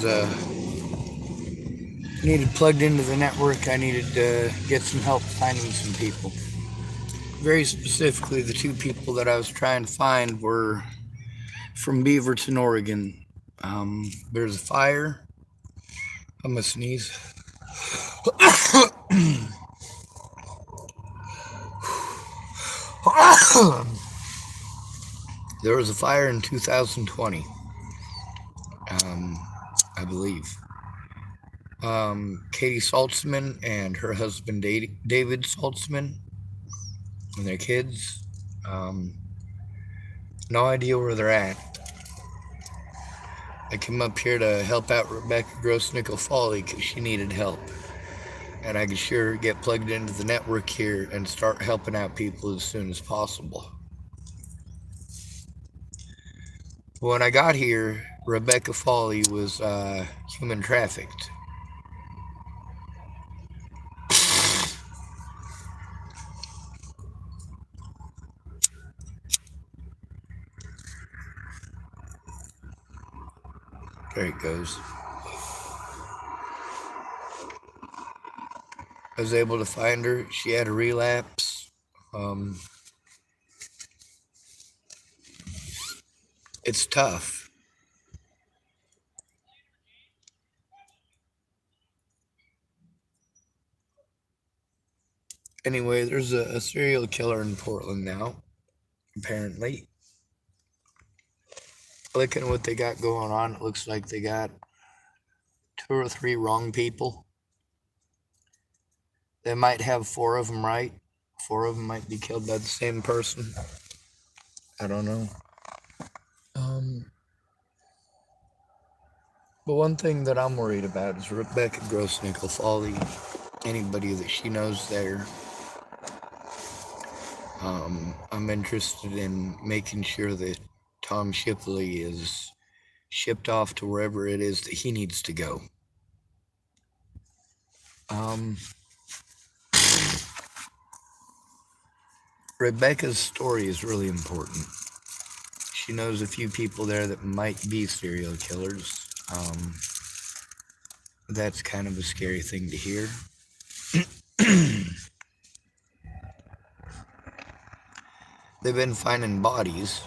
was needed plugged into the network. I needed to get some help finding some people. Very specifically, the two people that I was trying to find were from Beaverton, Oregon. There's a fire. I'm gonna sneeze. There was a fire in 2020, um, I believe. Katie Saltzman and her husband David Saltzman and their kids. Um, no idea where they're at. I came up here to help out Rebecca Grossnickel Foley because she needed help. And I could sure get plugged into the network here and start helping out people as soon as possible. When I got here, Rebecca Foley was human trafficked. There it goes. I was able to find her. She had a relapse. It's tough. Anyway, there's a serial killer in Portland now, apparently. Looking at what they got going on, it looks like they got 2 or 3 wrong people. They might have 4 of them right. 4 of them might be killed by the same person. I don't know. But one thing that I'm worried about is Rebecca Grossnickel Foley. Anybody that she knows there. I'm interested in making sure that Tom Shipley is shipped off to wherever it is that he needs to go. Rebecca's story is really important. She knows a few people there that might be serial killers. That's kind of a scary thing to hear. They've been finding bodies.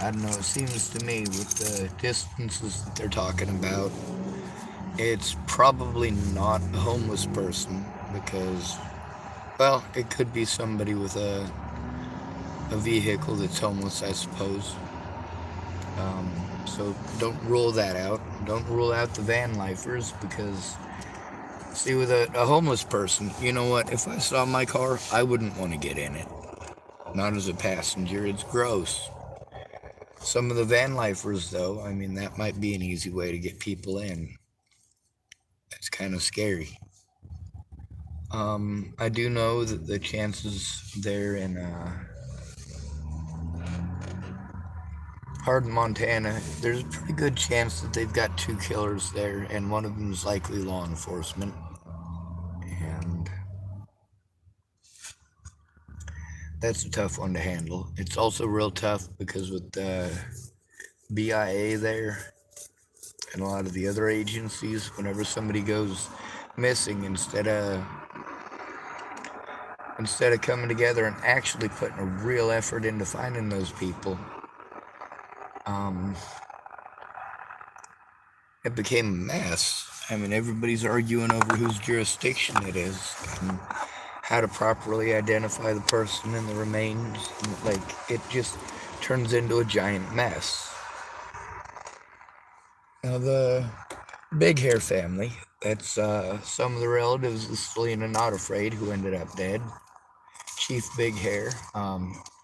I don't know, it seems to me with the distances that they're talking about, it's probably not a homeless person because, well, it could be somebody with a vehicle that's homeless, I suppose. So don't rule that out. Don't rule out the van lifers because, see, with a homeless person, you know what? If I saw my car, I wouldn't want to get in it. Not as a passenger. It's gross. Some of the van lifers, though, I mean, that might be an easy way to get people in. It's kind of scary. I do know that the chances there in Hardin, Montana, there's a pretty good chance that they've got 2 killers there, and one of them is likely law enforcement. And that's a tough one to handle. It's also real tough because with the BIA there and a lot of the other agencies, whenever somebody goes missing, instead of coming together and actually putting a real effort into finding those people, it became a mess. I mean, everybody's arguing over whose jurisdiction it is and how to properly identify the person and the remains. Like, it just turns into a giant mess. Now, the Big Hair family, that's some of the relatives of Selena Not Afraid, who ended up dead. Chief Big Hair.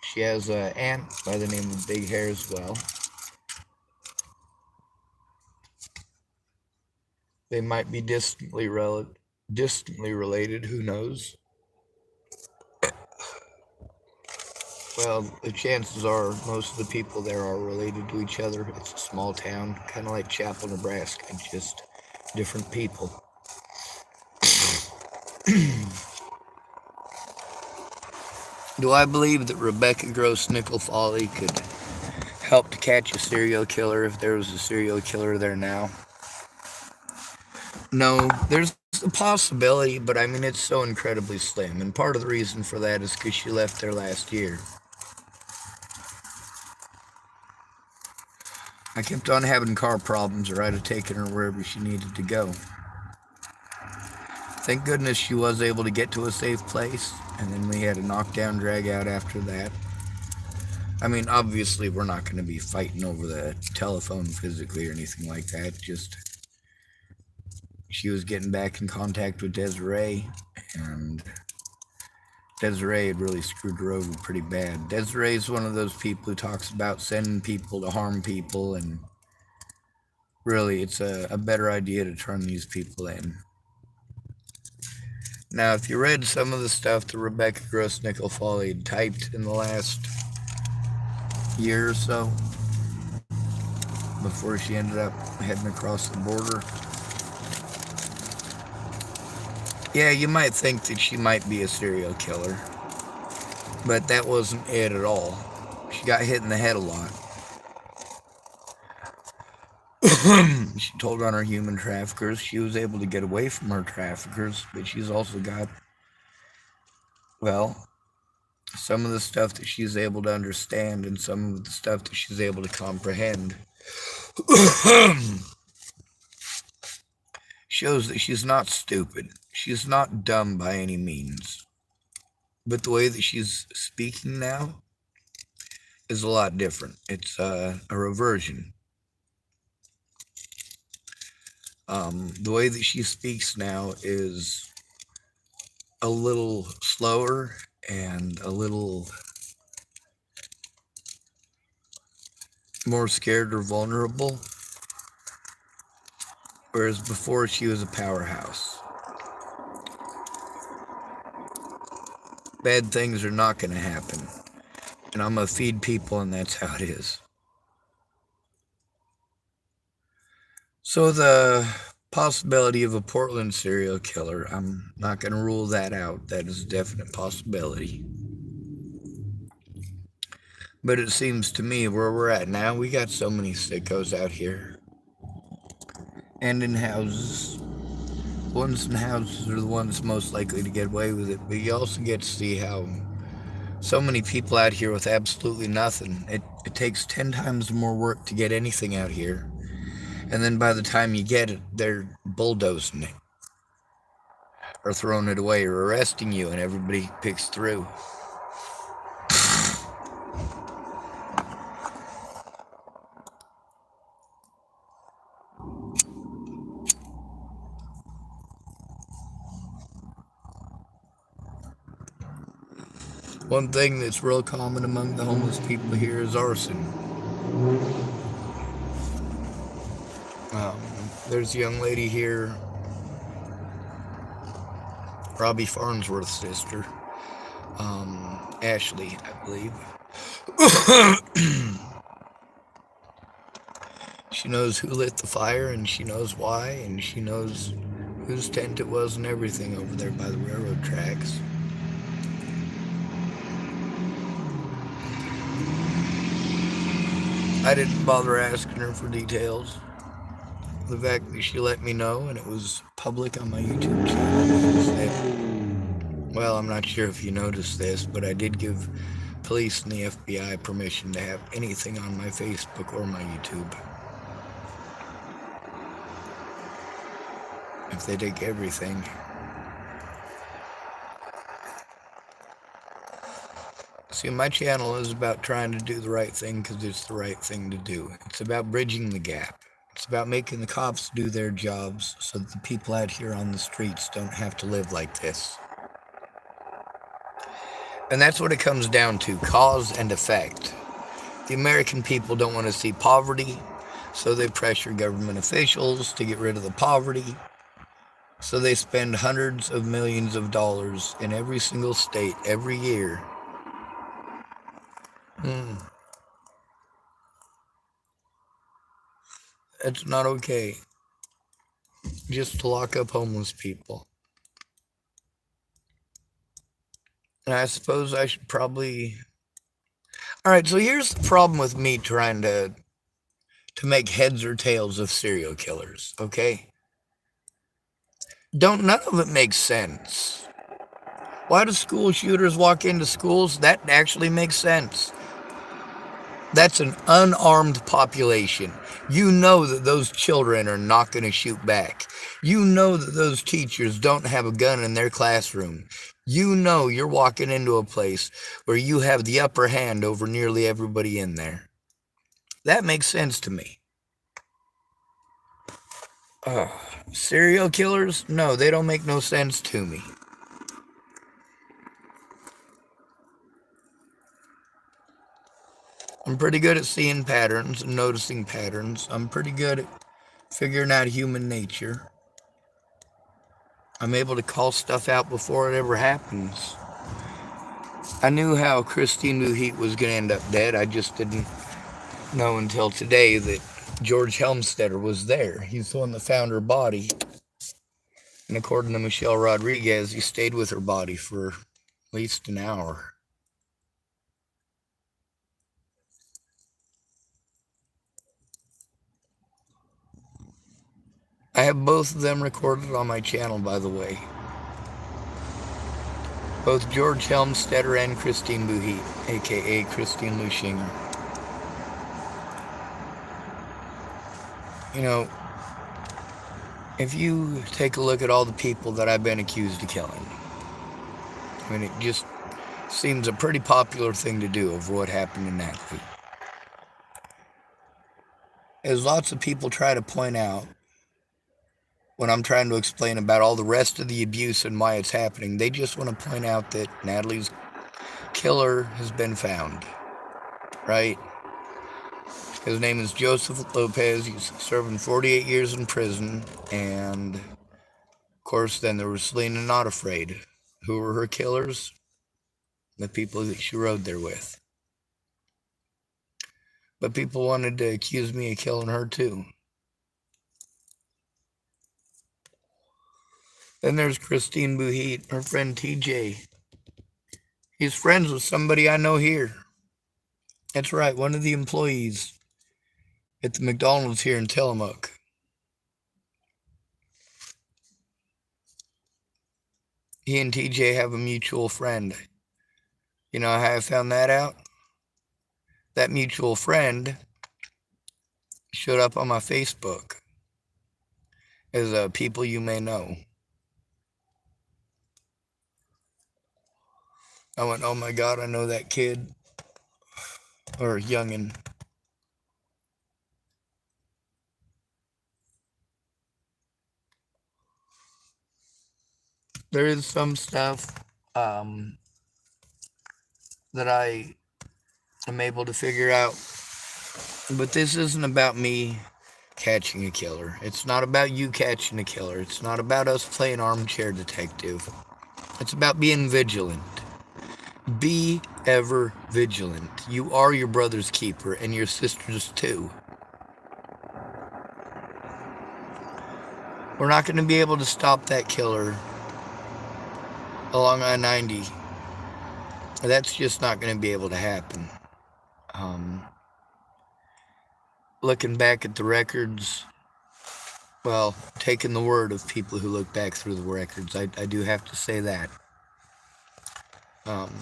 She has an aunt by the name of Big Hair as well. They might be distantly related, who knows? Well, the chances are most of the people there are related to each other. It's a small town, kind of like Chapel, Nebraska, just different people. Do I believe that Rebecca Gross Nickel Foley could help to catch a serial killer if there was a serial killer there now? No, there's a possibility, but I mean, it's so incredibly slim. And part of the reason for that is because she left there last year. I kept on having car problems, or I'd have taken her wherever she needed to go. Thank goodness she was able to get to a safe place, and then we had a knockdown drag out after that. I mean, obviously, we're not going to be fighting over the telephone physically or anything like that. Just she was getting back in contact with Desiree, and Desiree had really screwed her over pretty bad. Desiree's one of those people who talks about sending people to harm people, and really, it's a better idea to turn these people in. Now, if you read some of the stuff that Rebecca Gross Nickel Foley had typed in the last year or so, before she ended up heading across the border, yeah, you might think that she might be a serial killer, but that wasn't it at all. She got hit in the head a lot. She told on her human traffickers. She was able to get away from her traffickers, but she's also got, well, some of the stuff that she's able to understand and some of the stuff that she's able to comprehend shows that she's not stupid. She's not dumb by any means. But the way that she's speaking now is a lot different. It's a reversion. The way that she speaks now is a little slower and a little more scared or vulnerable, whereas before she was a powerhouse. Bad things are not going to happen, and I'm going to feed people, and that's how it is. So the possibility of a Portland serial killer, I'm not going to rule that out. That is a definite possibility. But it seems to me where we're at now, we got so many sickos out here. And in houses. The ones in houses are the ones most likely to get away with it. But you also get to see how so many people out here with absolutely nothing. It takes 10 times more work to get anything out here. And then by the time you get it, they're bulldozing it. Or throwing it away or arresting you, and everybody picks through. One thing that's real common among the homeless people here is arson. There's a young lady here, Robbie Farnsworth's sister, Ashley, I believe. She knows who lit the fire, and she knows why, and she knows whose tent it was and everything over there by the railroad tracks. I didn't bother asking her for details. The fact that she let me know, and it was public on my YouTube channel. Well, I'm not sure if you noticed this, but I did give police and the FBI permission to have anything on my Facebook or my YouTube. If they take everything. See, my channel is about trying to do the right thing because it's the right thing to do. It's about bridging the gap. It's about making the cops do their jobs so that the people out here on the streets don't have to live like this. And that's what it comes down to, cause and effect. The American people don't want to see poverty, so they pressure government officials to get rid of the poverty. So they spend hundreds of millions of dollars in every single state every year. It's not okay just to lock up homeless people. And I suppose I should probably. All right, so here's the problem with me trying to make heads or tails of serial killers, okay? Don't none of it makes sense. Why do school shooters walk into schools? That actually makes sense. That's an unarmed population. You know that those children are not going to shoot back. You know that those teachers don't have a gun in their classroom. You know you're walking into a place where you have the upper hand over nearly everybody in there. That makes sense to me. Serial killers? No, they don't make no sense to me. I'm pretty good at seeing patterns and noticing patterns. I'm pretty good at figuring out human nature. I'm able to call stuff out before it ever happens. I knew how Christine Muhit was going to end up dead. I just didn't know until today that George Helmstetter was there. He's the one that found her body. And according to Michelle Rodriguez, he stayed with her body for at least an hour. I have both of them recorded on my channel, by the way. Both George Helmstetter and Christine Muhit, aka Christine Lushinger. You know, if you take a look at all the people that I've been accused of killing, I mean, it just seems a pretty popular thing to do of what happened to Natalie. As lots of people try to point out when I'm trying to explain about all the rest of the abuse and why it's happening, they just want to point out that Natalie's killer has been found, right? His name is Joseph Lopez. He's serving 48 years in prison. And, of course, then there was Selena Not Afraid. Who were her killers? The people that she rode there with. But people wanted to accuse me of killing her, too. Then there's Christine Muhit, her friend TJ. He's friends with somebody I know here. That's right, one of the employees at the McDonald's here in Tillamook. He and TJ have a mutual friend. You know how I found that out? That mutual friend showed up on my Facebook as people you may know. I went, oh my God, I know that kid. Or youngin'. There is some stuff that I am able to figure out. But this isn't about me catching a killer. It's not about you catching a killer. It's not about us playing armchair detective. It's about being vigilant. Be ever vigilant. You are your brother's keeper and your sister's too. We're not going to be able to stop that killer along I-90. That's just not going to be able to happen. Looking back at the records, well, taking the word of people who look back through the records, I do have to say that.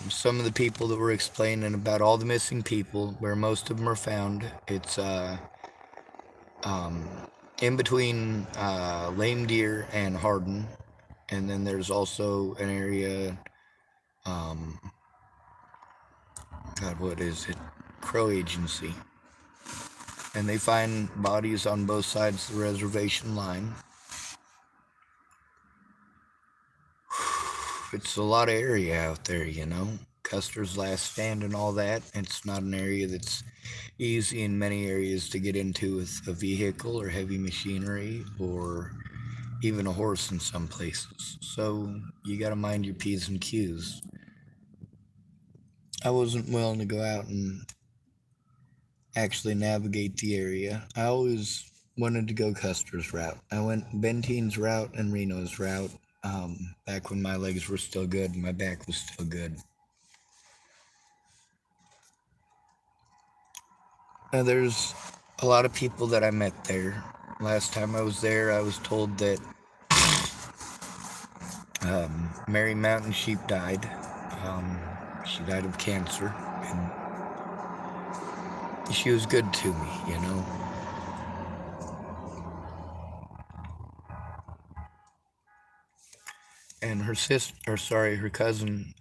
Some of the people that were explaining about all the missing people, where most of them are found, it's in between Lame Deer and Hardin. And then there's also an area, God, what is it? Crow Agency. And they find bodies on both sides of the reservation line. It's a lot of area out there, you know. Custer's Last Stand and all that. It's not an area that's easy in many areas to get into with a vehicle or heavy machinery or even a horse in some places. So you got to mind your P's and Q's. I wasn't willing to go out and actually navigate the area. I always wanted to go Custer's route. I went Benteen's route and Reno's route back when my legs were still good and my back was still good. There's a lot of people that I met there. Last time I was there, I was told that Mary Mountain Sheep died. Um, she died of cancer, and she was good to me, you know. And her sister, or sorry, her cousin,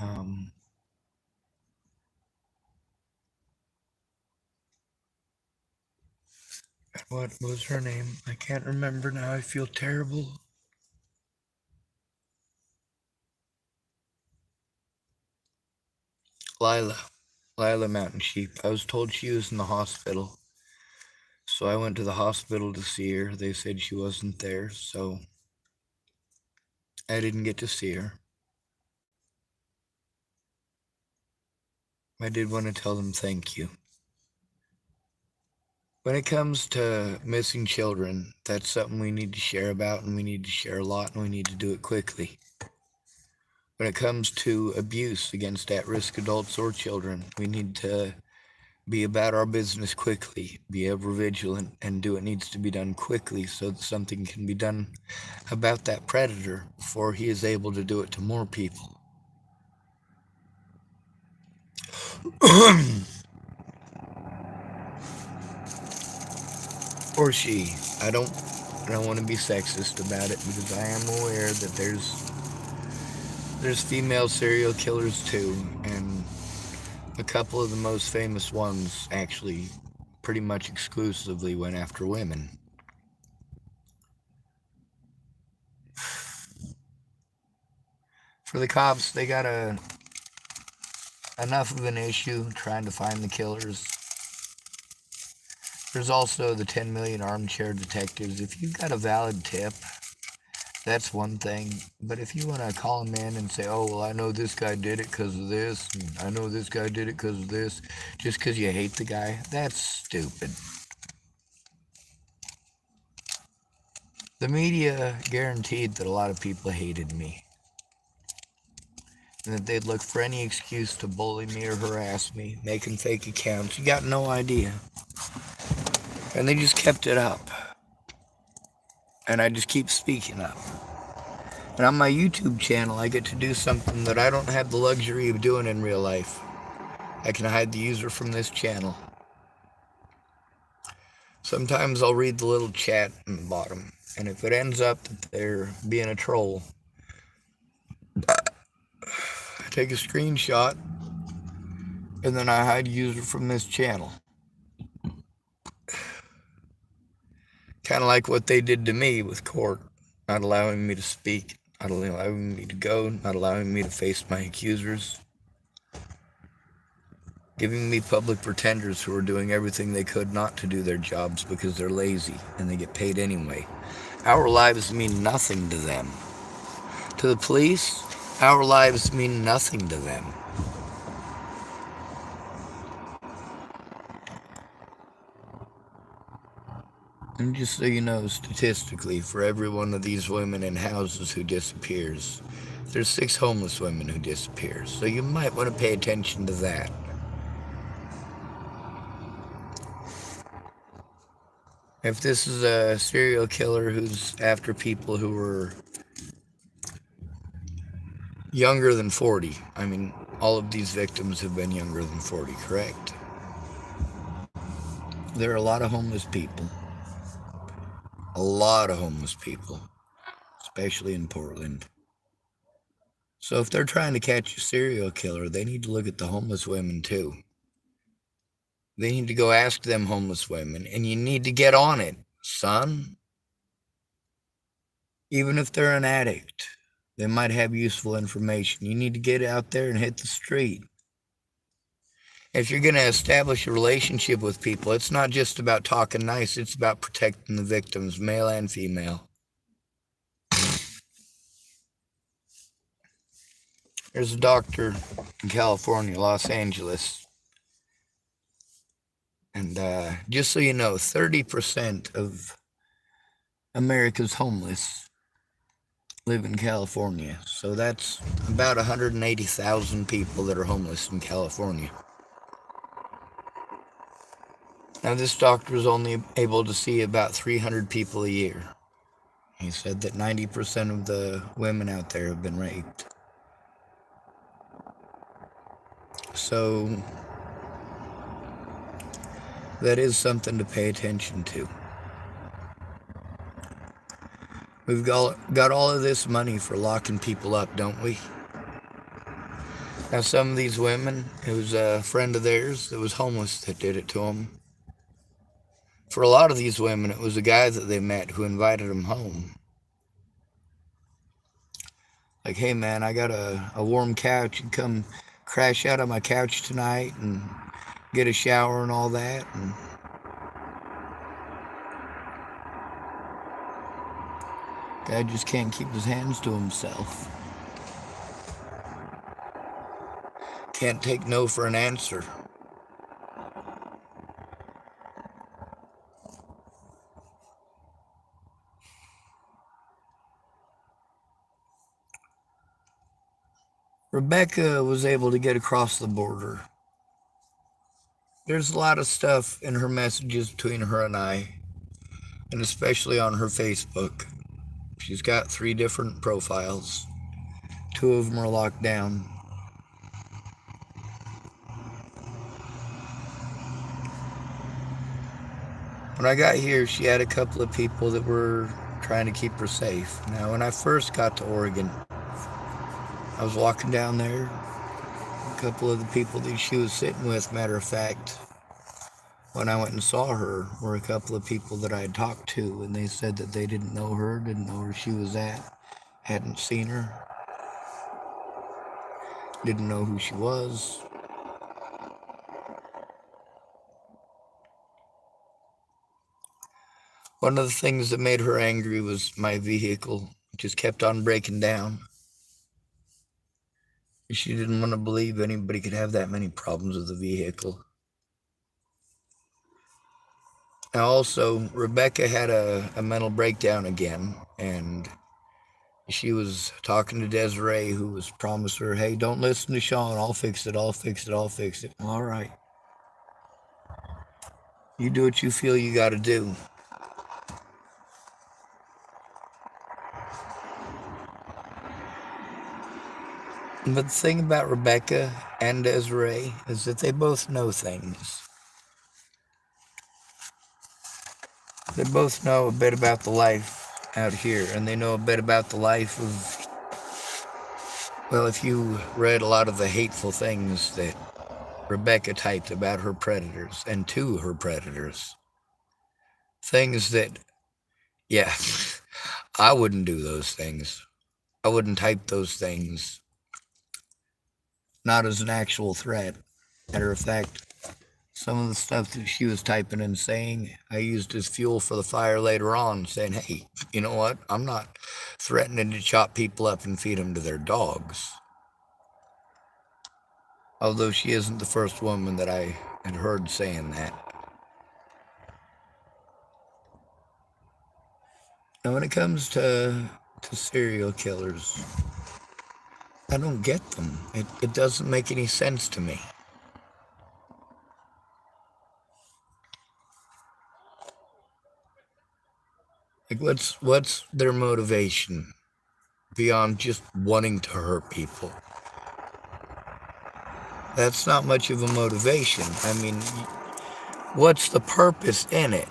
what was her name? I can't remember now. I feel terrible. Lila. Lila Mountain Sheep. I was told she was in the hospital. So I went to the hospital to see her. They said she wasn't there, so I didn't get to see her. I did want to tell them thank you. When it comes to missing children, that's something we need to share about, and we need to share a lot, and we need to do it quickly. When it comes to abuse against at-risk adults or children, we need to be about our business quickly, be ever vigilant, and do what needs to be done quickly so that something can be done about that predator before he is able to do it to more people. Or she. I don't want to be sexist about it, because I am aware that there's female serial killers too, and a couple of the most famous ones actually pretty much exclusively went after women. For the cops, they got enough of an issue trying to find the killers. There's also the 10 million armchair detectives. If you've got a valid tip, that's one thing. But if you want to call them in and say, oh, well, I know this guy did it because of this, and I know this guy did it because of this, just because you hate the guy, that's stupid. The media guaranteed that a lot of people hated me, and that they'd look for any excuse to bully me or harass me, making fake accounts. You got no idea. And they just kept it up. And I just keep speaking up. And on my YouTube channel, I get to do something that I don't have the luxury of doing in real life. I can hide the user from this channel. Sometimes I'll read the little chat in the bottom. And if it ends up that they're being a troll, I take a screenshot, and then I hide user from this channel. Kind of like what they did to me with court, not allowing me to speak, not allowing me to go, not allowing me to face my accusers, giving me public pretenders who are doing everything they could not to do their jobs because they're lazy and they get paid anyway. Our lives mean nothing to them. To the police, our lives mean nothing to them. And just so you know, statistically, for every one of these women in houses who disappears, there's 6 homeless women who disappear. So you might want to pay attention to that. If this is a serial killer who's after people who were younger than 40, I mean, all of these victims have been younger than 40, correct? There are a lot of homeless people. A lot of homeless people, especially in Portland. So if they're trying to catch a serial killer, they need to look at the homeless women too. They need to go ask them homeless women, and you need to get on it, son. Even if they're an addict, they might have useful information. You need to get out there and hit the street. If you're going to establish a relationship with people, it's not just about talking nice, it's about protecting the victims, male and female. There's a doctor in California, Los Angeles, and just so you know, 30% of America's homeless live in California. So that's about 180,000 people that are homeless in California. Now, this doctor was only able to see about 300 people a year. He said that 90% of the women out there have been raped. So, that is something to pay attention to. We've got all of this money for locking people up, don't we? Now, some of these women, it was a friend of theirs that was homeless that did it to them. For a lot of these women, it was a guy that they met who invited them home. Like, hey man, I got a warm couch, and come crash out on my couch tonight and get a shower and all that. And guy just can't keep his hands to himself. Can't take no for an answer. Rebecca was able to get across the border. There's a lot of stuff in her messages between her and I, and especially on her Facebook. She's got 3 different profiles. 2 of them are locked down. When I got here, she had a couple of people that were trying to keep her safe. Now, when I first got to Oregon, I was walking down there. A couple of the people that she was sitting with, matter of fact, when I went and saw her, were a couple of people that I had talked to, and they said that they didn't know her, didn't know where she was at, hadn't seen her, didn't know who she was. One of the things that made her angry was my vehicle just kept on breaking down. She didn't want to believe anybody could have that many problems with the vehicle. Now also, Rebecca had a mental breakdown again, and she was talking to Desiree, who was promised her, hey, don't listen to Sean, I'll fix it, I'll fix it, I'll fix it. All right. You do what you feel you got to do. But the thing about Rebecca and Desiree is that they both know things. They both know a bit about the life out here, and they know a bit about the life of, well, if you read a lot of the hateful things that Rebecca typed about her predators and to her predators, things that, yeah, I wouldn't do those things. I wouldn't type those things. Not as an actual threat. Matter of fact, some of the stuff that she was typing and saying, I used as fuel for the fire later on, saying, hey, you know what? I'm not threatening to chop people up and feed them to their dogs. Although she isn't the first woman that I had heard saying that. Now, when it comes to serial killers, I don't get them. It doesn't make any sense to me. Like, what's their motivation beyond just wanting to hurt people? That's not much of a motivation. I mean, what's the purpose in it?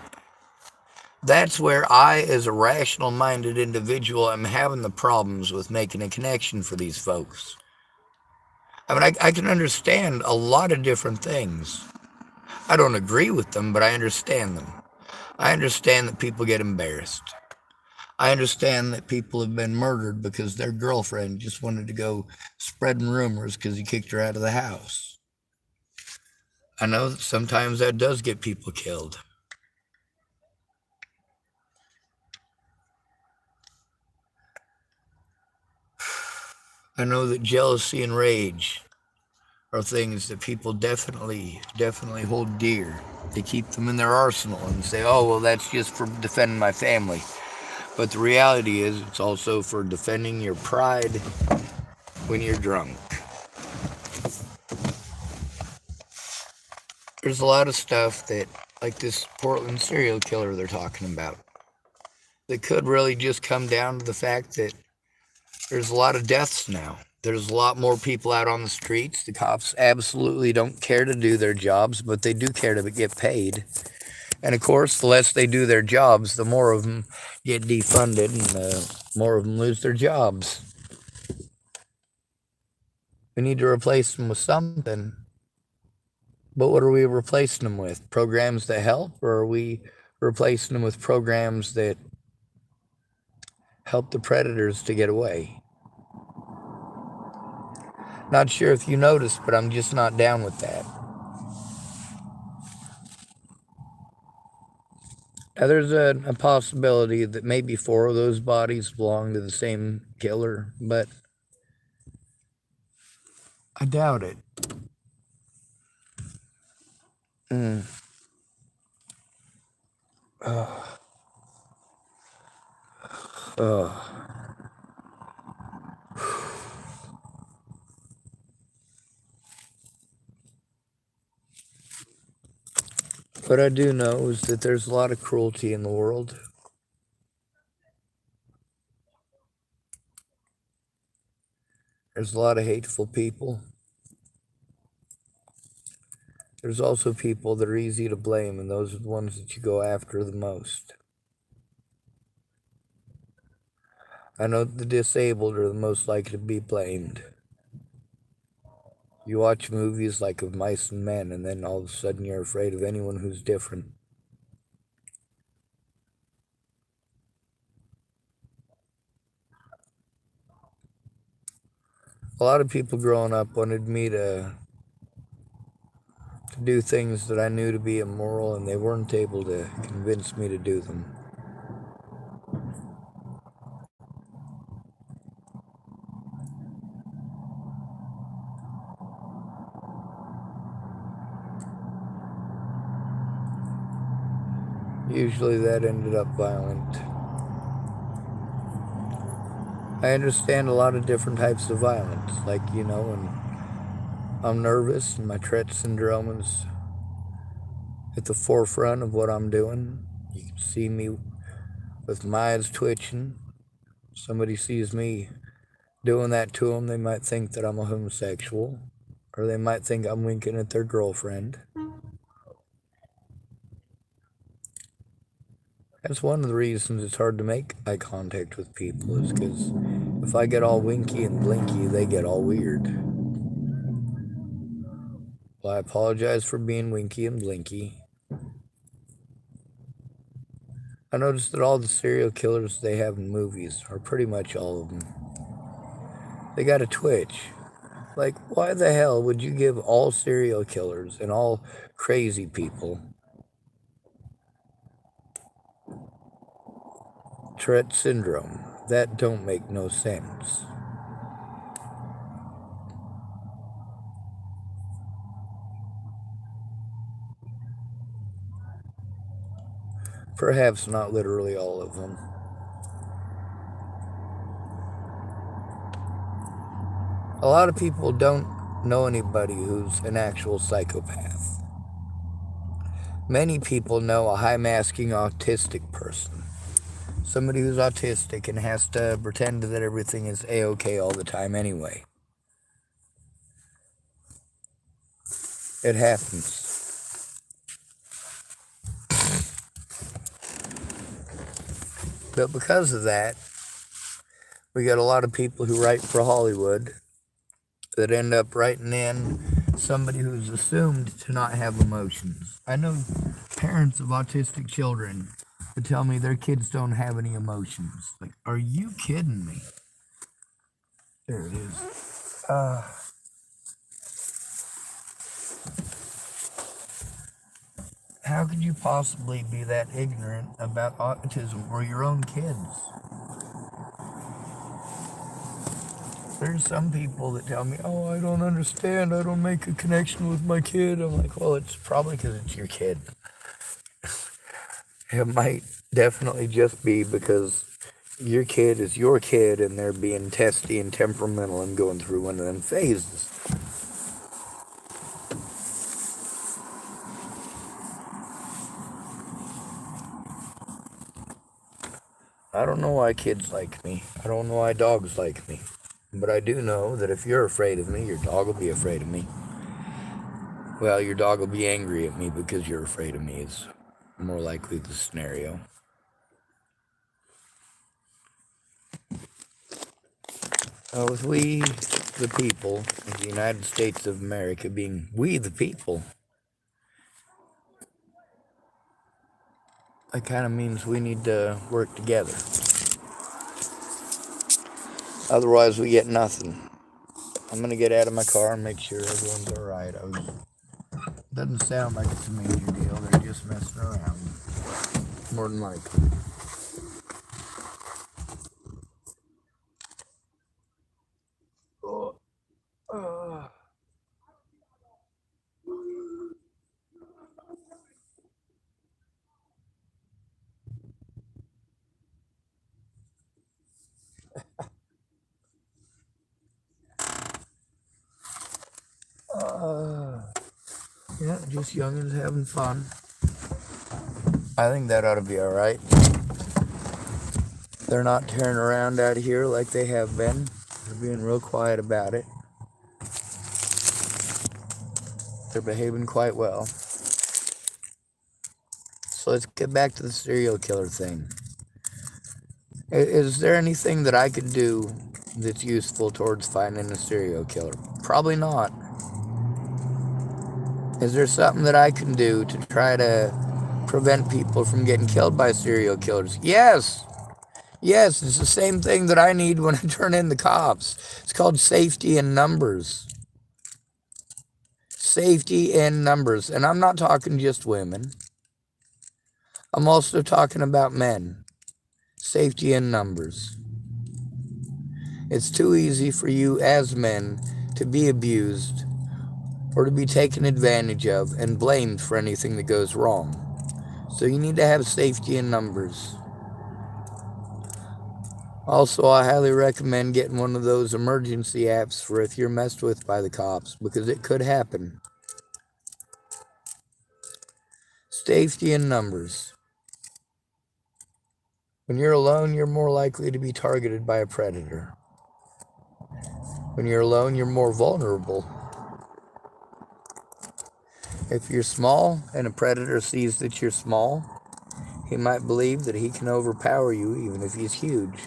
That's where I, as a rational-minded individual, am having the problems with making a connection for these folks. I mean, I can understand a lot of different things. I don't agree with them, but I understand them. I understand that people get embarrassed. I understand that people have been murdered because their girlfriend just wanted to go spreading rumors because he kicked her out of the house. I know that sometimes that does get people killed. I know that jealousy and rage are things that people definitely hold dear. They keep them in their arsenal and say, oh, well, that's just for defending my family. But the reality is it's also for defending your pride when you're drunk. There's a lot of stuff that like this Portland serial killer they're talking about. That could really just come down to the fact that there's a lot of deaths now. There's a lot more people out on the streets. The cops absolutely don't care to do their jobs, but they do care to get paid. And of course, the less they do their jobs, the more of them get defunded and the more of them lose their jobs. We need to replace them with something. But what are we replacing them with? Programs that help, or are we replacing them with programs that help the predators to get away? Not sure if you noticed, but I'm just not down with that. Now, there's a possibility that maybe 4 of those bodies belong to the same killer, but I doubt it. What I do know is that there's a lot of cruelty in the world. There's a lot of hateful people. There's also people that are easy to blame, and those are the ones that you go after the most. I know the disabled are the most likely to be blamed. You watch movies like Of Mice and Men, and then all of a sudden you're afraid of anyone who's different. A lot of people growing up wanted me to do things that I knew to be immoral, and they weren't able to convince me to do them. Usually that ended up violent. I understand a lot of different types of violence, like, when I'm nervous and my Tourette syndrome is at the forefront of what I'm doing. You can see me with my eyes twitching. Somebody sees me doing that to them, they might think that I'm a homosexual, or they might think I'm winking at their girlfriend. That's one of the reasons it's hard to make eye contact with people, is because if I get all winky and blinky, they get all weird. Well, I apologize for being winky and blinky. I noticed that all the serial killers they have in movies, or pretty much all of them, they got a twitch. Like, why the hell would you give all serial killers and all crazy people Tourette syndrome? That don't make no sense. Perhaps not literally all of them. A lot of people don't know anybody who's an actual psychopath. Many people know a high-masking autistic person. Somebody who's autistic and has to pretend that everything is A-okay all the time anyway. It happens. But because of that, we got a lot of people who write for Hollywood that end up writing in somebody who's assumed to not have emotions. I know parents of autistic children that tell me their kids don't have any emotions. Like, are you kidding me? There it is. How could you possibly be that ignorant about autism or your own kids? There's some people that tell me, oh, I don't understand, I don't make a connection with my kid. I'm like, well, it's probably because it's your kid. It might definitely just be because your kid is your kid and they're being testy and temperamental and going through one of them phases. I don't know why kids like me. I don't know why dogs like me. But I do know that if you're afraid of me, your dog will be afraid of me. Well, your dog will be angry at me because you're afraid of me is more likely the scenario. With we, the people of the United States of America, being we the people, that kind of means we need to work together. Otherwise, we get nothing. I'm going to get out of my car and make sure everyone's all right. Doesn't sound like it's a major deal. They're just messing around. More than likely. Oh, yeah, just youngins having fun. I think that ought to be all right. They're not tearing around out here like they have been. They're being real quiet about it. They're behaving quite well. So let's get back to the serial killer thing. Is there anything that I could do that's useful towards finding a serial killer? Probably not. Is there something that I can do to try to prevent people from getting killed by serial killers? Yes. Yes, it's the same thing that I need when I turn in the cops. It's called safety in numbers. Safety in numbers. And I'm not talking just women. I'm also talking about men. Safety in numbers. It's too easy for you as men to be abused or to be taken advantage of and blamed for anything that goes wrong. So you need to have safety in numbers. Also, I highly recommend getting one of those emergency apps for if you're messed with by the cops, because it could happen. Safety in numbers. When you're alone, you're more likely to be targeted by a predator. When you're alone, you're more vulnerable. If you're small and a predator sees that you're small, he might believe that he can overpower you even if he's huge,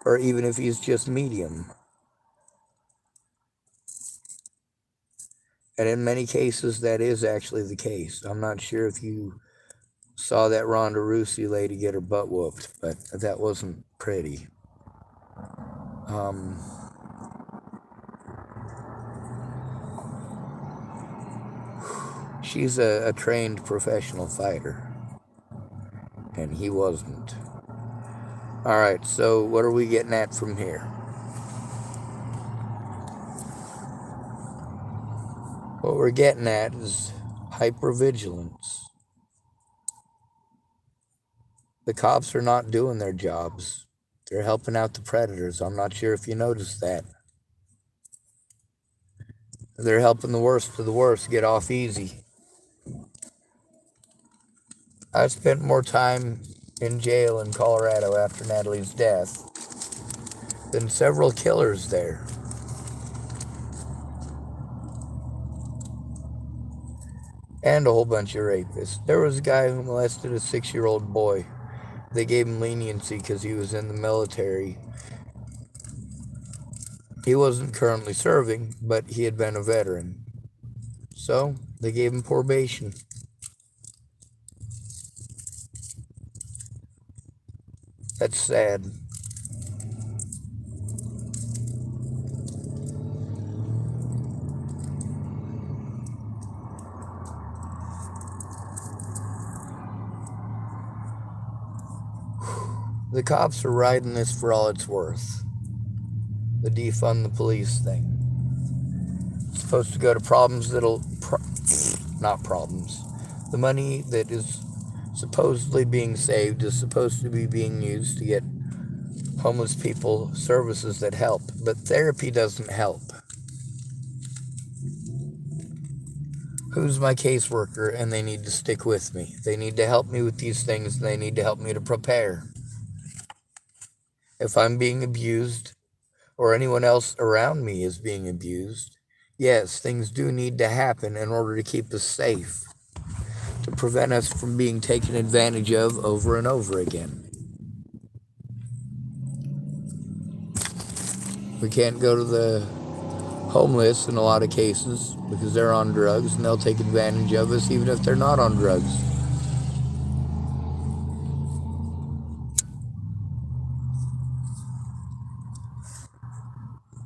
or even if he's just medium. And in many cases, that is actually the case. I'm not sure if you saw that Ronda Rousey lady get her butt whooped, but that wasn't pretty. She's a trained professional fighter, and he wasn't. All right, so what are we getting at from here? What we're getting at is hypervigilance. The cops are not doing their jobs. They're helping out the predators. I'm not sure if you noticed that. They're helping the worst of the worst get off easy. I spent more time in jail in Colorado after Natalie's death than several killers there. And a whole bunch of rapists. There was a guy who molested a 6-year-old boy. They gave him leniency because he was in the military. He wasn't currently serving, but he had been a veteran. So they gave him probation. That's sad. The cops are riding this for all it's worth. The defund the police thing. It's supposed to go to problems that'll... not problems. The money that is supposedly being saved is supposed to be being used to get homeless people services that help. But therapy doesn't help. Who's my caseworker? And they need to stick with me. They need to help me with these things, and they need to help me to prepare. If I'm being abused or anyone else around me is being abused, yes, things do need to happen in order to keep us safe, to prevent us from being taken advantage of over and over again. We can't go to the homeless in a lot of cases because they're on drugs and they'll take advantage of us even if they're not on drugs.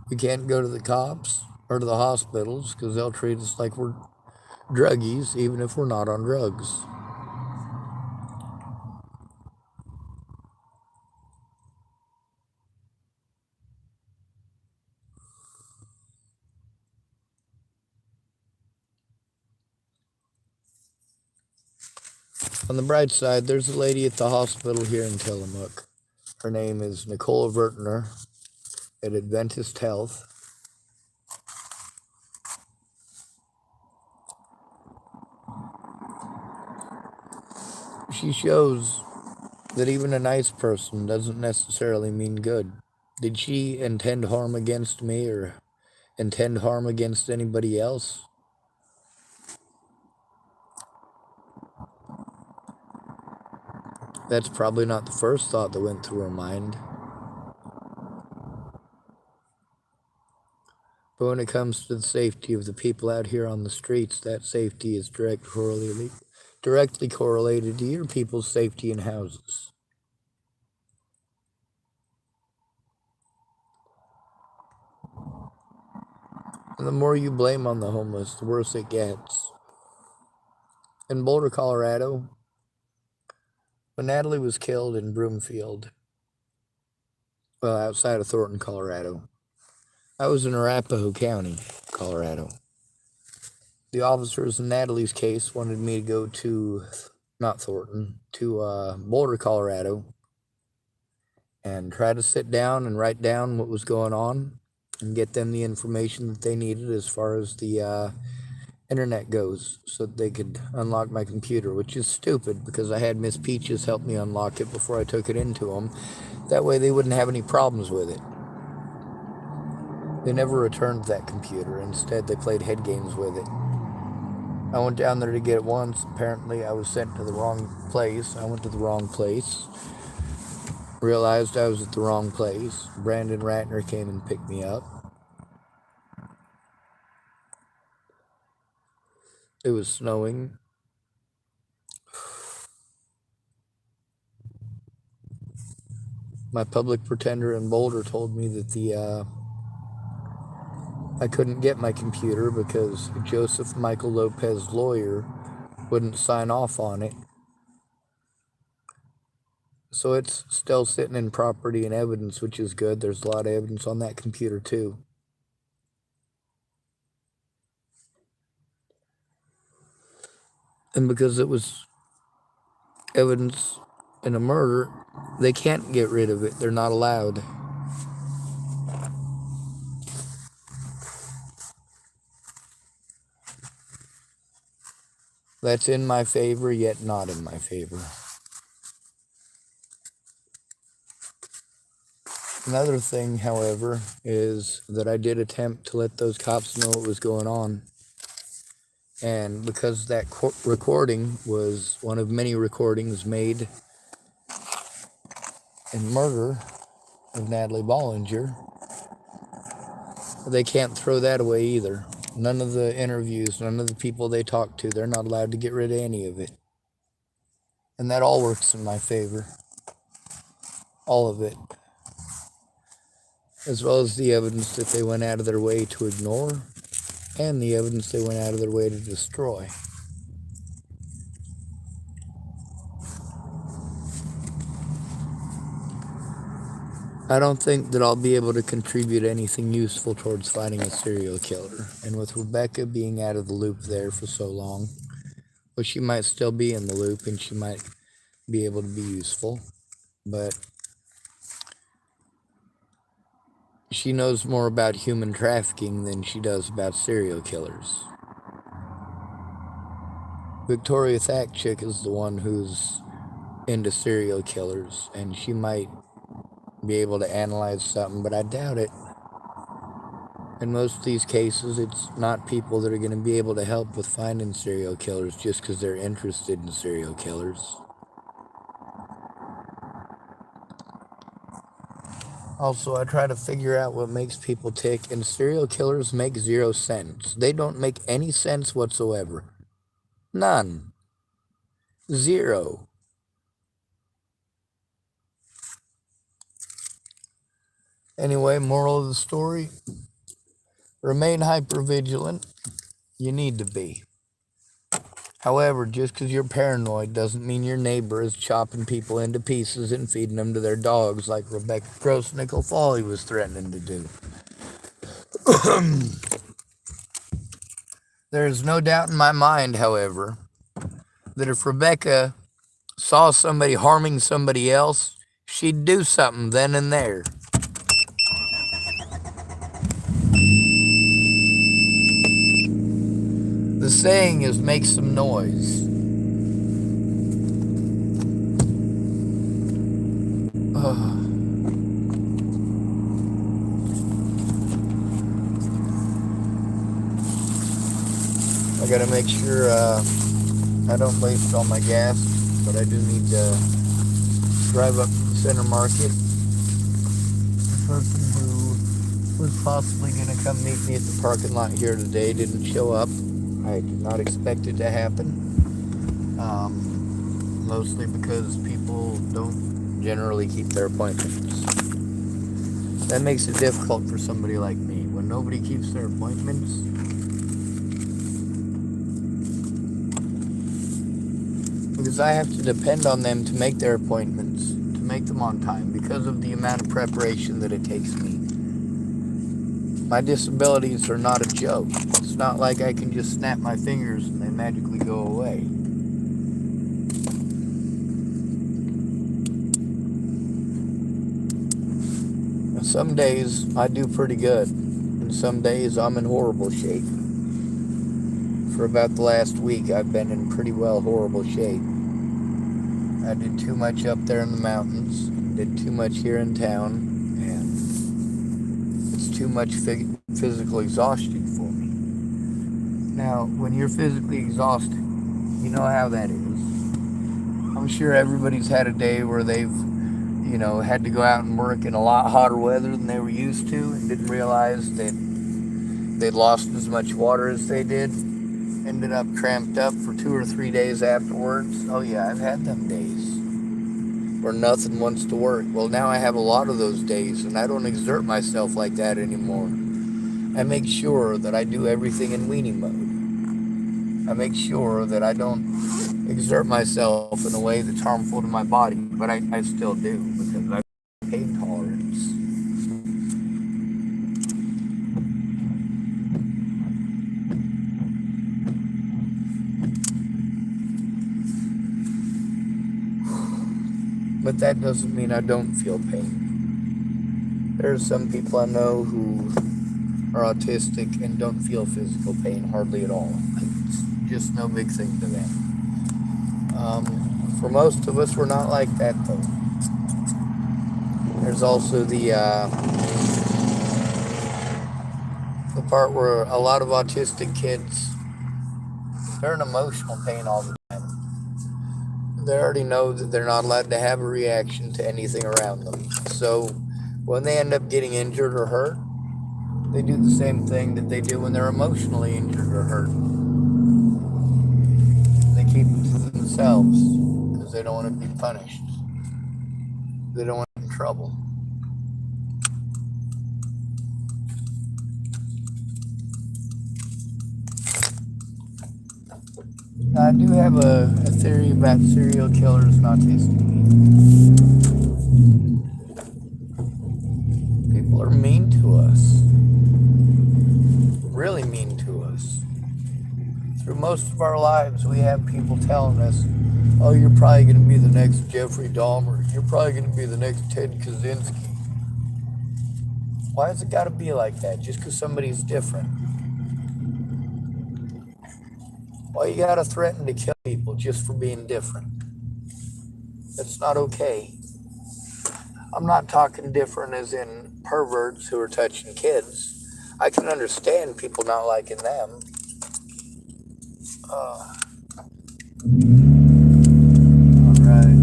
We can't go to the cops or to the hospitals because they'll treat us like we're druggies even if we're not on drugs. On the bright side, there's a lady at the hospital here in Tillamook. Her name is Nicole Vertner at Adventist Health. She shows that even a nice person doesn't necessarily mean good. Did she intend harm against me or intend harm against anybody else? That's probably not the first thought that went through her mind. But when it comes to the safety of the people out here on the streets, that safety is directly correlated to your people's safety in houses. And the more you blame on the homeless, the worse it gets. In Boulder, Colorado, when Natalie was killed in Broomfield, well, outside of Thornton, Colorado, I was in Arapahoe County, Colorado. The officers in Natalie's case wanted me to go to, not Thornton, to Boulder, Colorado, and try to sit down and write down what was going on and get them the information that they needed as far as the internet goes so that they could unlock my computer, which is stupid because I had Miss Peaches help me unlock it before I took it into them. That way they wouldn't have any problems with it. They never returned that computer. Instead, they played head games with it. I went down there to get it once. Apparently, I was sent to the wrong place. I went to the wrong place. Realized I was at the wrong place. Brandon Ratner came and picked me up. It was snowing. My public pretender in Boulder told me that I couldn't get my computer because Joseph Michael Lopez's lawyer wouldn't sign off on it. So it's still sitting in property and evidence, which is good. There's a lot of evidence on that computer too. And because it was evidence in a murder, they can't get rid of it. They're not allowed. That's in my favor, yet not in my favor. Another thing, however, is that I did attempt to let those cops know what was going on. And because that recording was one of many recordings made in murder of Natalie Bollinger, they can't throw that away either. None of the interviews, none of the people they talk to, they're not allowed to get rid of any of it. And that all works in my favor. All of it. As well as the evidence that they went out of their way to ignore, and the evidence they went out of their way to destroy. I don't think that I'll be able to contribute anything useful towards finding a serial killer. And with Rebecca being out of the loop there for so long, well, she might still be in the loop and she might be able to be useful, but she knows more about human trafficking than she does about serial killers. Victoria Thackchick is the one who's into serial killers, and she might be able to analyze something, but I doubt it. In most of these cases, it's not people that are going to be able to help with finding serial killers just because they're interested in serial killers. Also, I try to figure out what makes people tick, and serial killers make 0 sense. They don't make any sense whatsoever. None. 0. Anyway, moral of the story, remain hypervigilant. You need to be. However, just because you're paranoid doesn't mean your neighbor is chopping people into pieces and feeding them to their dogs like Rebecca Gross-Nickel Foley was threatening to do. There's no doubt in my mind, however, that if Rebecca saw somebody harming somebody else, she'd do something then and there. The saying is make some noise. I gotta make sure I don't waste all my gas, but I do need to drive up to the Center Market. The person who was possibly gonna come meet me at the parking lot here today didn't show up. I did not expect it to happen. Mostly because people don't generally keep their appointments. That makes it difficult for somebody like me. When nobody keeps their appointments, because I have to depend on them to make their appointments, to make them on time, because of the amount of preparation that it takes me. My disabilities are not a joke. It's not like I can just snap my fingers and they magically go away. Some days I do pretty good, and some days I'm in horrible shape. For about the last week, I've been in pretty well horrible shape. I did too much up there in the mountains, did too much here in town, and it's too much physical exhaustion for me. Now, when you're physically exhausted, you know how that is. I'm sure everybody's had a day where they've had to go out and work in a lot hotter weather than they were used to and didn't realize that they'd lost as much water as they did. Ended up cramped up for 2 or 3 days afterwards. Oh yeah, I've had them days where nothing wants to work. Well, now I have a lot of those days, and I don't exert myself like that anymore. I make sure that I do everything in weaning mode. I make sure that I don't exert myself in a way that's harmful to my body, but I still do, because I have pain tolerance. But that doesn't mean I don't feel pain. There are some people I know who are autistic and don't feel physical pain hardly at all. It's just no big thing to them. For most of us, we're not like that, though. There's also the part where a lot of autistic kids, they're in emotional pain all the time. They already know that they're not allowed to have a reaction to anything around them. So when they end up getting injured or hurt, they do the same thing that they do when they're emotionally injured or hurt. They keep it to themselves because they don't want to be punished. They don't want to get in trouble. Now, I do have a theory about serial killers and autistic people. People are mean to us. Really mean to us. Through most of our lives, we have people telling us, oh, you're probably going to be the next Jeffrey Dahmer. You're probably going to be the next Ted Kaczynski. Why has it got to be like that? Just because somebody's different? Why you got to threaten to kill people just for being different? That's not okay. I'm not talking different as in perverts who are touching kids. I can understand people not liking them. All right.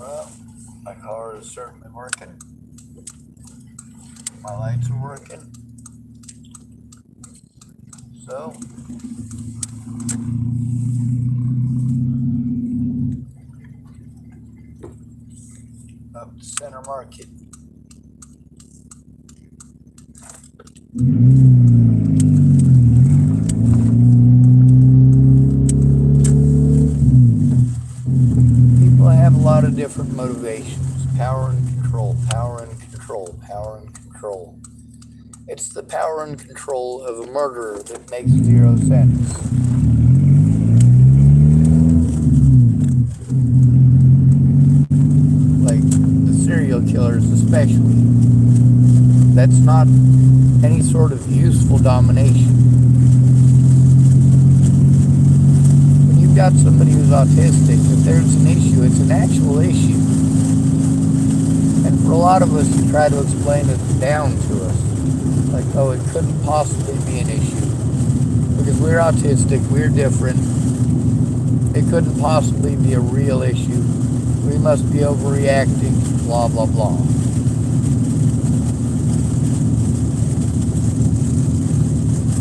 Well, my car is certainly working. My lights are working. So, up to Center Market. People have a lot of different motivations. Power and control, power and control, power and control. It's the power and control of a murderer that makes 0 sense. Like the serial killers especially. That's not any sort of useful domination. When you've got somebody who's autistic, if there's an issue, it's an actual issue. And for a lot of us to try to explain it down to us, like, oh, it couldn't possibly be an issue. Because we're autistic, we're different. It couldn't possibly be a real issue. We must be overreacting, blah, blah, blah.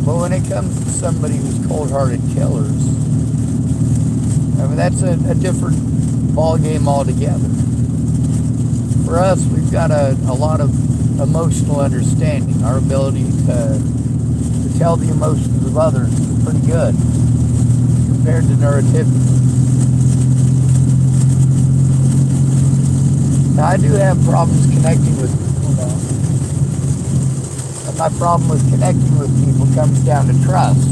But when it comes to somebody who's cold-hearted killers, I mean, that's a different ballgame altogether. For us, we've got a lot of emotional understanding. Our ability to tell the emotions of others is pretty good compared to neurotypicals. Now, I do have problems connecting with people now. And my problem with connecting with people comes down to trust.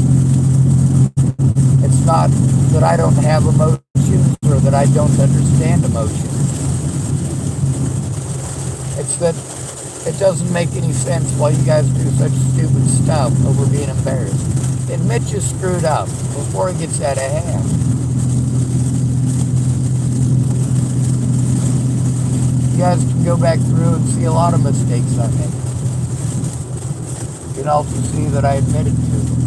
It's not that I don't have emotions or that I don't understand emotions. It's that it doesn't make any sense why you guys do such stupid stuff over being embarrassed. Admit you screwed up before it gets out of hand. You guys can go back through and see a lot of mistakes I made. You can also see that I admitted to them.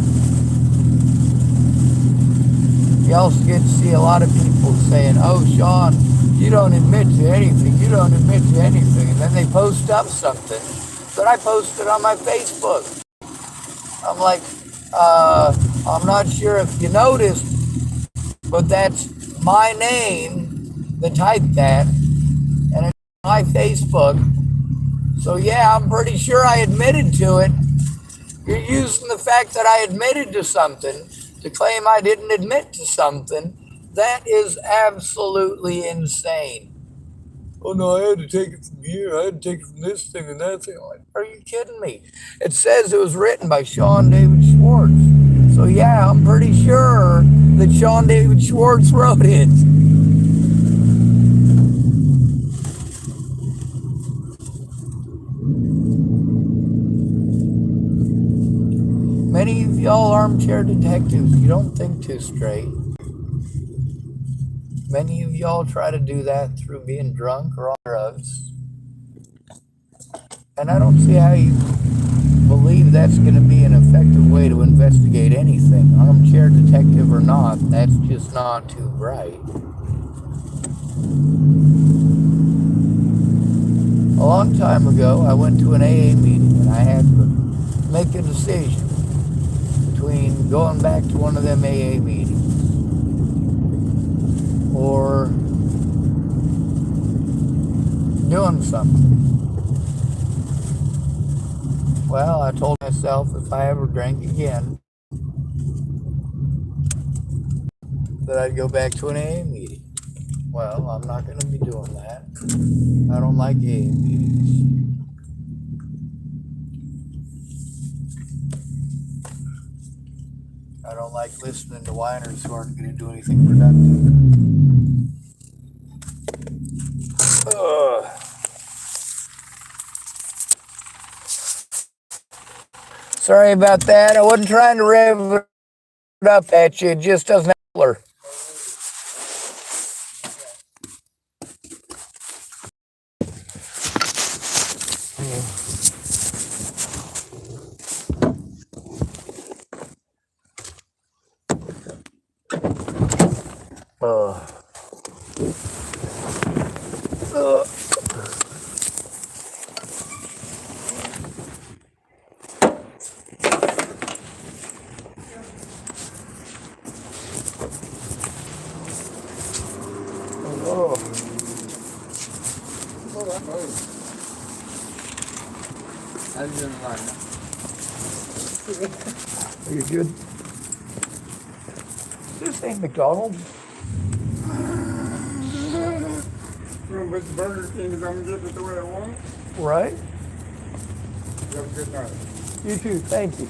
You also get to see a lot of people saying, oh, Sean, you don't admit to anything. You don't admit to anything. And then they post up something that I posted on my Facebook. I'm like, I'm not sure if you noticed, but that's my name that typed that, and it's my Facebook. So yeah, I'm pretty sure I admitted to it. You're using the fact that I admitted to something to claim I didn't admit to something. That is absolutely insane. Oh no, I had to take it from here. I had to take it from this thing and that thing. I'm like, are you kidding me? It says it was written by Sean David Schwartz. So yeah, I'm pretty sure that Sean David Schwartz wrote it. Many of y'all armchair detectives, you don't think too straight. Many of y'all try to do that through being drunk or on drugs. And I don't see how you believe that's going to be an effective way to investigate anything. Armchair detective or not, that's just not too bright. A long time ago, I went to an AA meeting and I had to make a decision between going back to one of them AA meetings or doing something. Well, I told myself if I ever drank again, that I'd go back to an AA meeting. Well, I'm not going to be doing that. I don't like AA meetings. I don't like listening to whiners who aren't going to do anything productive. Sorry about that. I wasn't trying to rev it up at you. It just doesn't have color. Uh, uh. Oh. How's you doing, Martin? Are you good? This ain't McDonald's. But Burger King is gonna get it the way I want it. Right? You have a good night. You too. Thank you.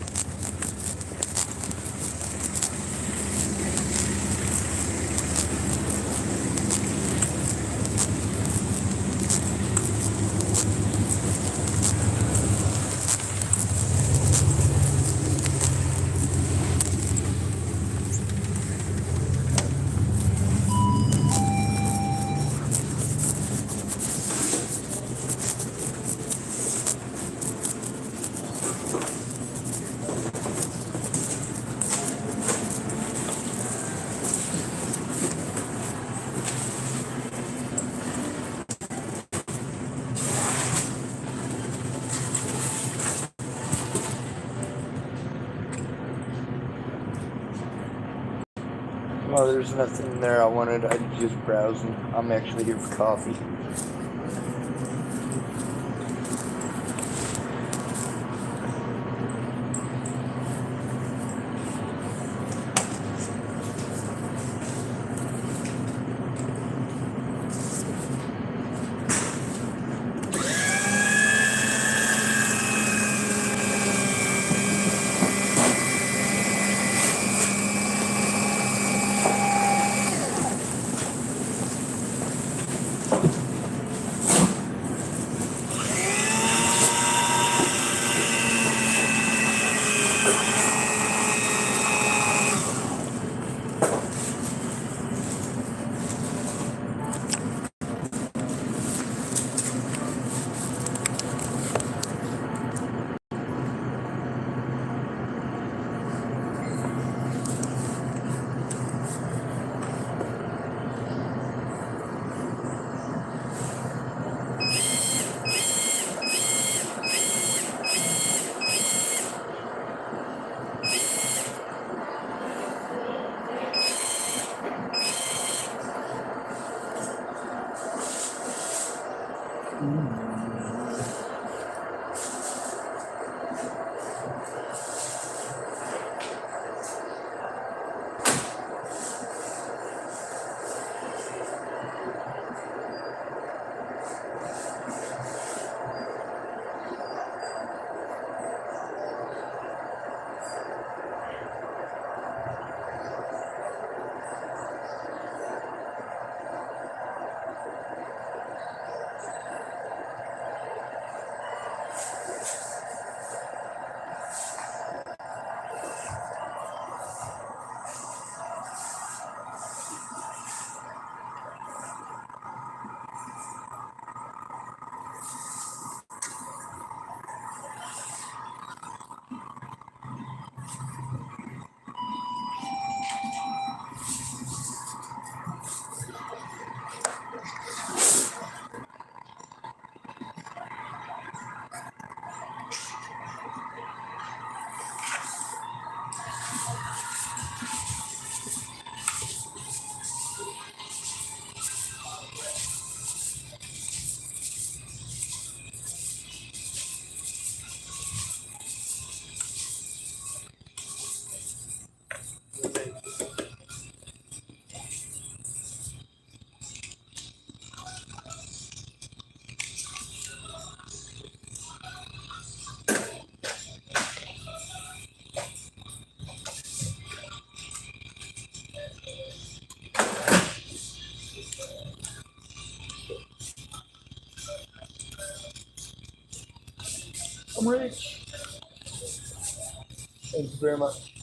Oh, there's nothing there I wanted. I'm just browsing. I'm actually here for coffee. I'm rich. Thank you very much.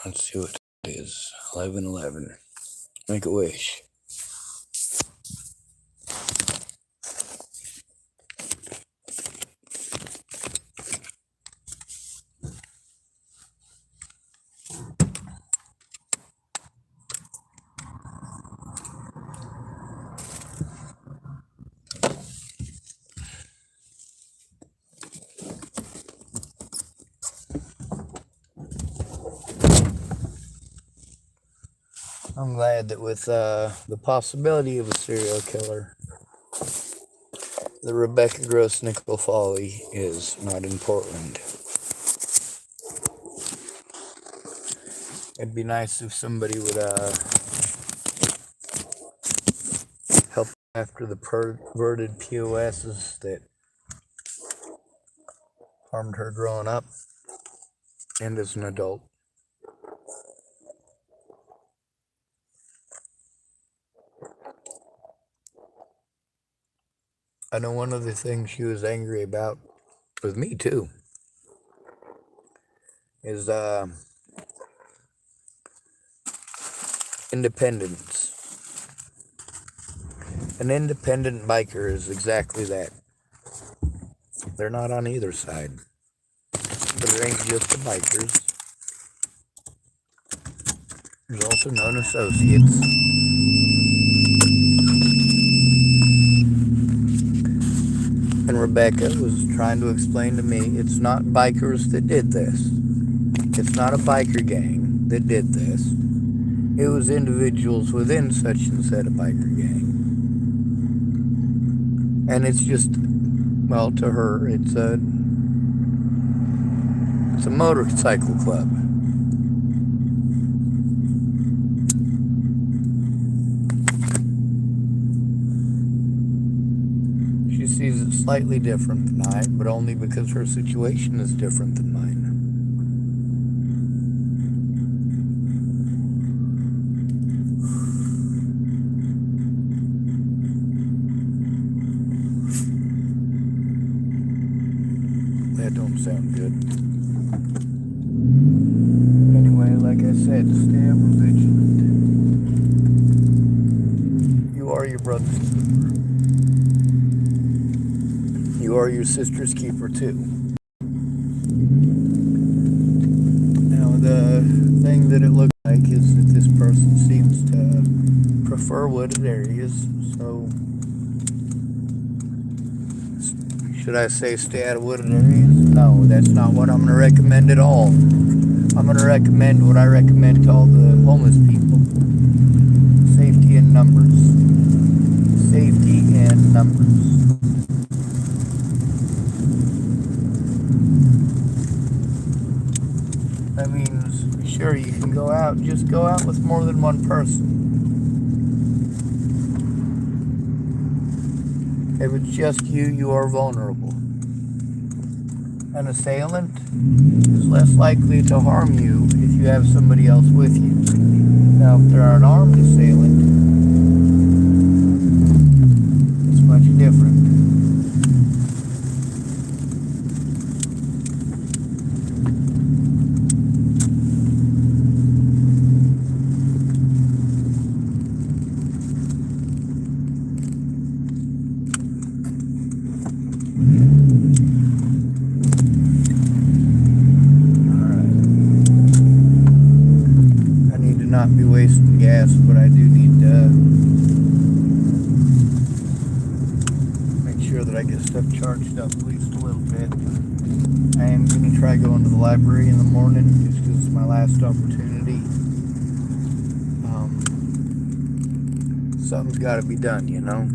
Let's see what it is. 11:11. Make a wish. I'm glad that with the possibility of a serial killer, the Rebecca Gross Nickel Folly is not in Portland. It'd be nice if somebody would help after the perverted POSs that harmed her growing up and as an adult. I know one of the things she was angry about, with me too, is independence. An independent biker is exactly that. They're not on either side. But it ain't just the bikers. There's also known associates. And Rebecca was trying to explain to me it's not bikers that did this. It's not a biker gang that did this. It was individuals within such and said a biker gang. And it's just, well, to her, it's a motorcycle club. She sees it slightly different than I, but only because her situation is different than mine. That don't sound good. Anyway, like I said, stay ever vigilant. You are your brother's keeper. You are your sister's keeper too. Now the thing that it looks like is that this person seems to prefer wooded areas, so should I say stay out of wooded areas? No, that's not what I'm going to recommend at all. I'm going to recommend what I recommend to all the homeless people. Safety in numbers. Safety in numbers. That means, sure, you can go out, just go out with more than one person. If it's just you, you are vulnerable. An assailant is less likely to harm you if you have somebody else with you. Now, if they're an armed assailant, it's much different. not be wasting gas, but I do need to make sure that I get stuff charged up at least a little bit. I am going to try going to the library in the morning just because it's my last opportunity. Something's got to be done, you know?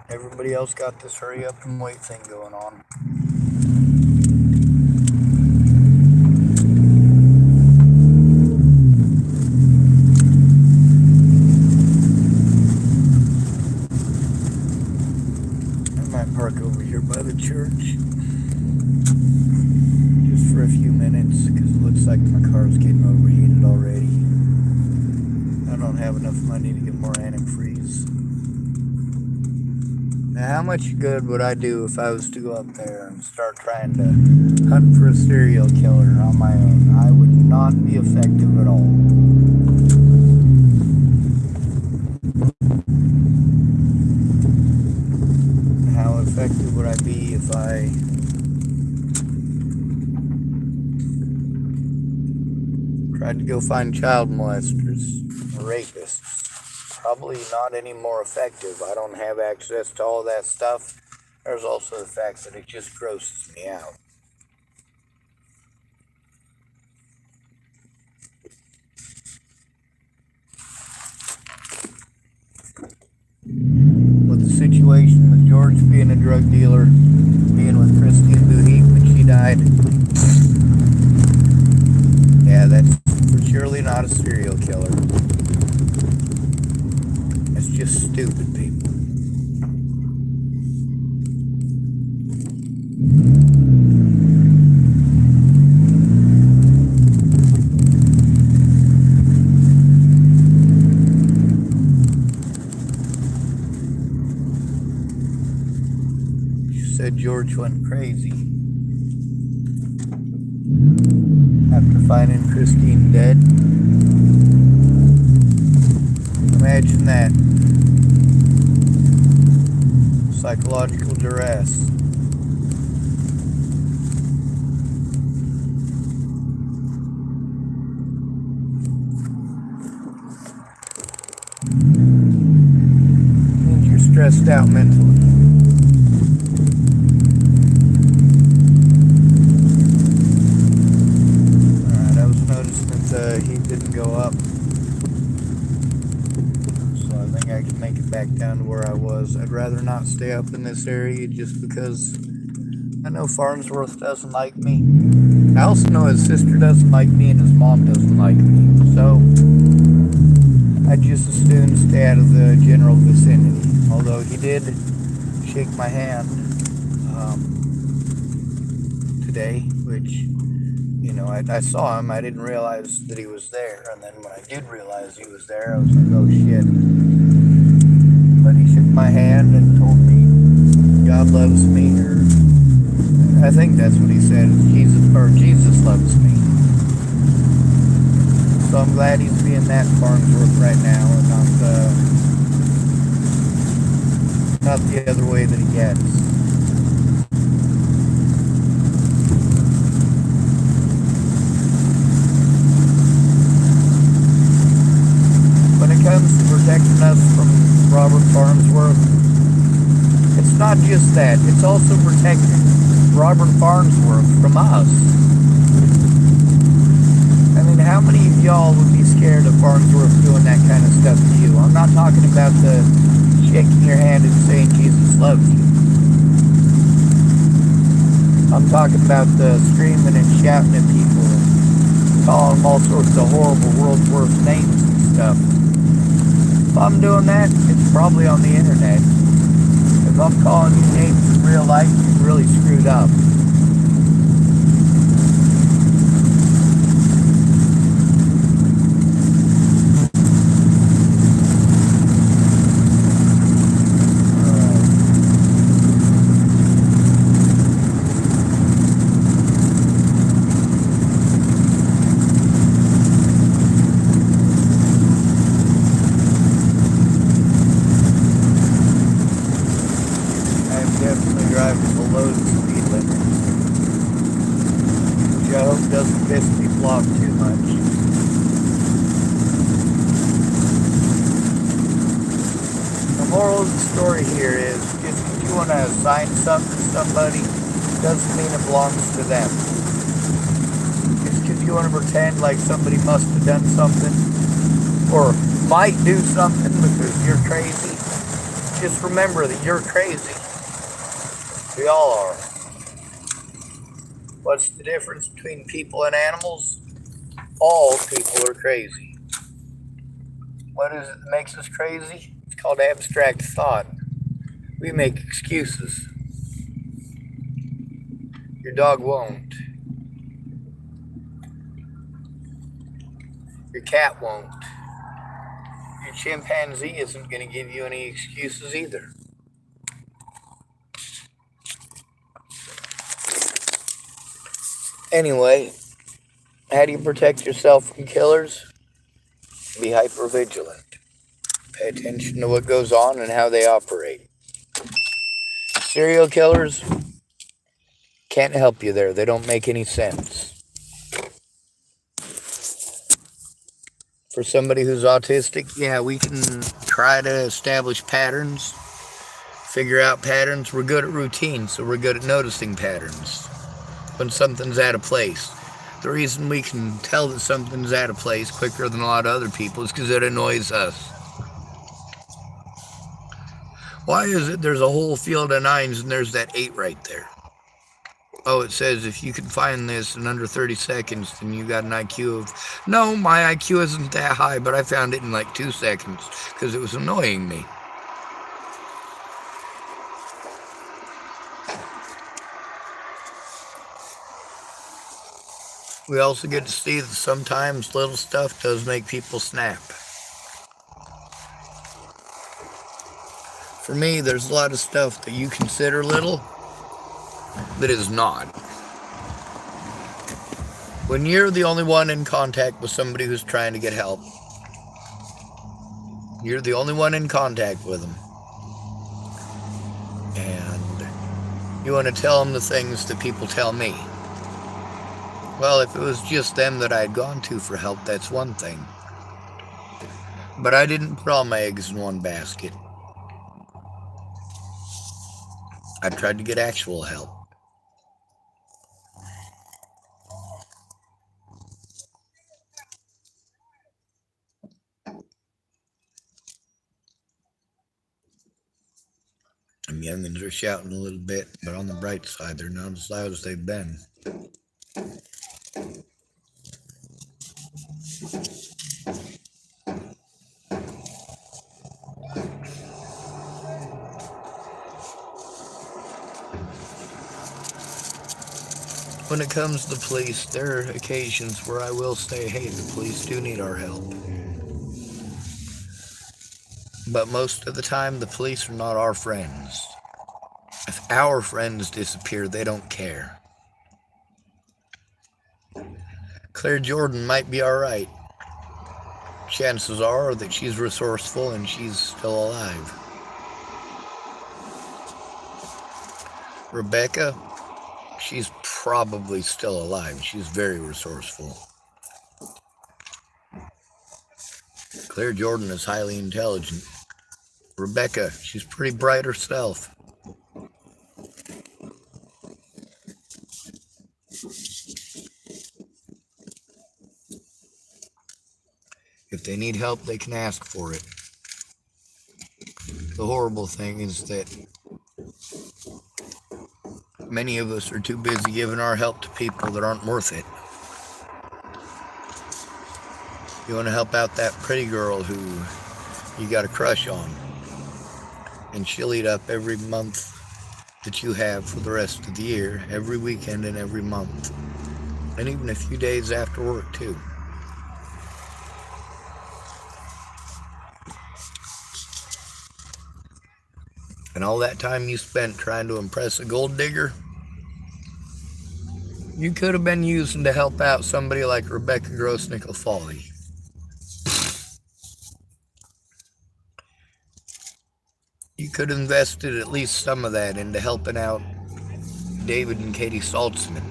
Everybody else got this hurry up and wait thing going on. I might park over here by the church just for a few minutes because it looks like my car's getting overheated already. I don't have enough money to get more antifreeze. Now, how much good would I do if I was to go up there and start trying to hunt for a serial killer on my own? I would not be effective at all. How effective would I be if I tried to go find child molesters or rapists? Probably not any more effective. I don't have access to all that stuff. There's also the fact that it just grosses me out. With the situation with George being a drug dealer, being with Christine Buhik when she died, yeah, that's for surely not a serial killer. It's just stupid people. She said George went crazy after finding Christine dead. Imagine that. Psychological duress. Means you're stressed out mentally. Alright, I was noticing that the heat didn't go up. I think I can make it back down to where I was. I'd rather not stay up in this area just because I know Farnsworth doesn't like me. I also know his sister doesn't like me and his mom doesn't like me. So I just as soon stay out of the general vicinity. Although he did shake my hand today, which, you know, I saw him. I didn't realize that he was there. And then when I did realize he was there, I was like, oh shit. But he shook my hand and told me God loves me, or I think that's what he said, Jesus loves me. So I'm glad he's being that Farnsworth right now and not the other way that he gets. When it comes to protecting us from Robert Farnsworth, it's not just that, it's also protecting Robert Farnsworth from us. I mean, how many of y'all would be scared of Farnsworth doing that kind of stuff to you? I'm not talking about the shaking your hand and saying Jesus loves you. I'm talking about the screaming and shouting at people and calling them all sorts of horrible world's worst names and stuff. If I'm doing that, it's probably on the internet. If I'm calling you names in real life, you've really screwed up. doesn't piss people off too much. The moral of the story here is just because you want to assign something to somebody doesn't mean it belongs to them. Just because you want to pretend like somebody must have done something or might do something because you're crazy, just remember that you're crazy. We all are. What's the difference between people and animals? All people are crazy. What is it that makes us crazy? It's called abstract thought. We make excuses. Your dog won't. Your cat won't. Your chimpanzee isn't going to give you any excuses either. Anyway, how do you protect yourself from killers? Be hypervigilant. Pay attention to what goes on and how they operate. Serial killers can't help you there. They don't make any sense. For somebody who's autistic, yeah, we can try to establish patterns, figure out patterns. We're good at routine, so we're good at noticing patterns when something's out of place. The reason we can tell that something's out of place quicker than a lot of other people is because it annoys us. Why is it there's a whole field of 9s and there's that 8 right there? Oh, it says if you can find this in under 30 seconds, then you got an IQ of... No, my IQ isn't that high, but I found it in like 2 seconds because it was annoying me. We also get to see that sometimes little stuff does make people snap. For me, there's a lot of stuff that you consider little that is not. When you're the only one in contact with somebody who's trying to get help, you're the only one in contact with them, and you want to tell them the things that people tell me. Well, if it was just them that I had gone to for help, that's one thing. But I didn't put all my eggs in one basket. I tried to get actual help. Them youngins are shouting a little bit, but on the bright side, they're not as loud as they've been. When it comes to the police, there are occasions where I will say, hey, the police do need our help. But most of the time, the police are not our friends. If our friends disappear, they don't care. Claire Jordan might be alright. Chances are that she's resourceful and she's still alive. Rebecca, she's probably still alive. She's very resourceful. Claire Jordan is highly intelligent. Rebecca, she's pretty bright herself. If they need help, they can ask for it. The horrible thing is that many of us are too busy giving our help to people that aren't worth it. You want to help out that pretty girl who you got a crush on, and she'll eat up every month that you have for the rest of the year, every weekend and every month, and even a few days after work too. And all that time you spent trying to impress a gold digger, you could have been using to help out somebody like Rebecca Grossnickel-Foley. You could have invested at least some of that into helping out David and Katie Saltzman.